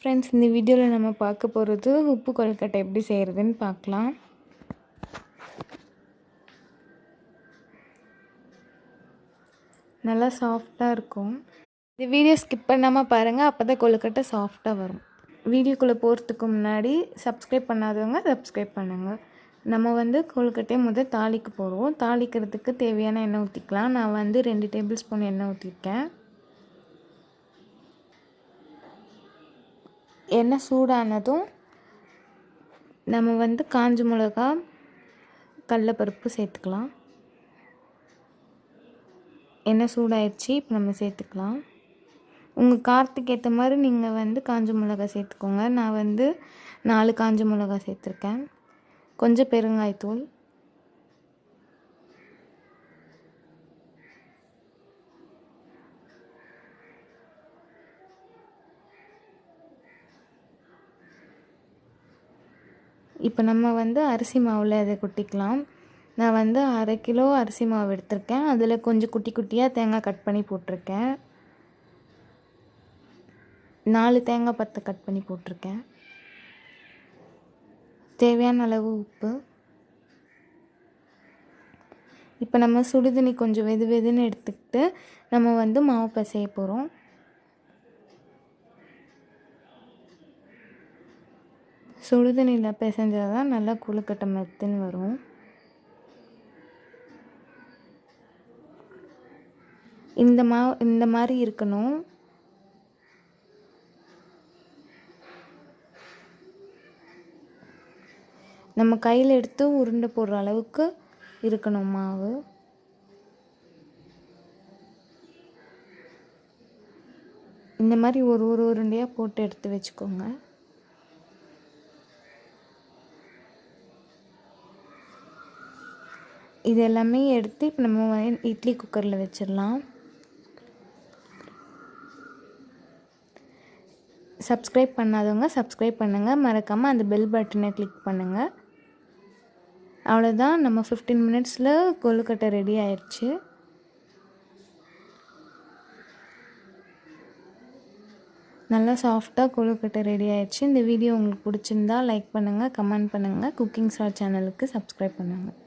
Friends, இந்த வீடியோவில் நம்ம பார்க்க போகிறது உப்பு கொழுக்கட்டை எப்படி செய்கிறதுன்னு பார்க்கலாம். நல்லா சாஃப்டாக இருக்கும். இந்த வீடியோ ஸ்கிப் பண்ணாமல் பாருங்கள், அப்போ தான் கொழுக்கட்டை சாஃப்டாக வரும். வீடியோக்குள்ளே போகிறதுக்கு முன்னாடி சப்ஸ்கிரைப் பண்ணாதவங்க சப்ஸ்கிரைப் பண்ணுங்கள். நம்ம கொழுக்கட்டையை முதல் தாளிக்கு போடுவோம். தாளிக்கிறதுக்கு தேவையான எண்ணெய் ஊற்றிக்கலாம். நான் 2 டேபிள் ஸ்பூன் எண்ணெய் ஊற்றிருக்கேன். எண்ணெய் சூடானதும் நம்ம காஞ்ச மிளகா, கடலைப்பருப்பு சேர்த்துக்கலாம். எண்ணெய் சூடாயிடுச்சு. இப்போ நம்ம சேர்த்துக்கலாம். உங்கள் காரத்துக்கு ஏற்ற மாதிரி நீங்கள் காஞ்ச மிளகா சேர்த்துக்கோங்க. நான் 4 காஞ்ச மிளகா சேர்த்துருக்கேன். கொஞ்சம் பெருங்காயத்தூள், இப்போ நம்ம அரிசி மாவில் அதை கொட்டிக்கலாம். நான் 1/2 கிலோ அரிசி மாவு எடுத்திருக்கேன். அதில் கொஞ்சம் குட்டி குட்டியாக தேங்காய் கட் பண்ணி போட்டிருக்கேன். 4 தேங்காய் பத்தை கட் பண்ணி போட்டிருக்கேன். தேவையான அளவு உப்பு. இப்போ நம்ம சுடுதண்ணி கொஞ்சம் வெது வெதுன்னு எடுத்துக்கிட்டு நம்ம மாவு பிசைய போகிறோம். சுடுதண்ணியில் பிசைஞ்சால் தான் நல்லா கொழுக்கட்டை மெத்துன்னு வரும். இந்த மாதிரி இருக்கணும். நம்ம கையில் எடுத்து உருண்டை போடுற அளவுக்கு இருக்கணும் மாவு. இந்த மாதிரி ஒரு உருண்டையாக போட்டு எடுத்து வச்சுக்கோங்க. இது எல்லாமே எடுத்து இப்போ நம்ம இட்லி குக்கரில் வச்சிடலாம். சப்ஸ்கிரைப் பண்ணாதவங்க சப்ஸ்கிரைப் பண்ணுங்கள். மறக்காமல் அந்த பெல் பட்டனை கிளிக் பண்ணுங்கள். அவ்வளோதான், நம்ம 15 மினிட்ஸில் கொழுக்கட்டை ரெடி ஆயிடுச்சு. நல்லா சாஃப்டாக கொழுக்கட்டை ரெடி ஆயிடுச்சு. இந்த வீடியோ உங்களுக்கு பிடிச்சிருந்தா லைக் பண்ணுங்கள், கமெண்ட் பண்ணுங்கள். குக்கிங் ஸ்டார் சேனலுக்கு சப்ஸ்கிரைப் பண்ணுங்கள்.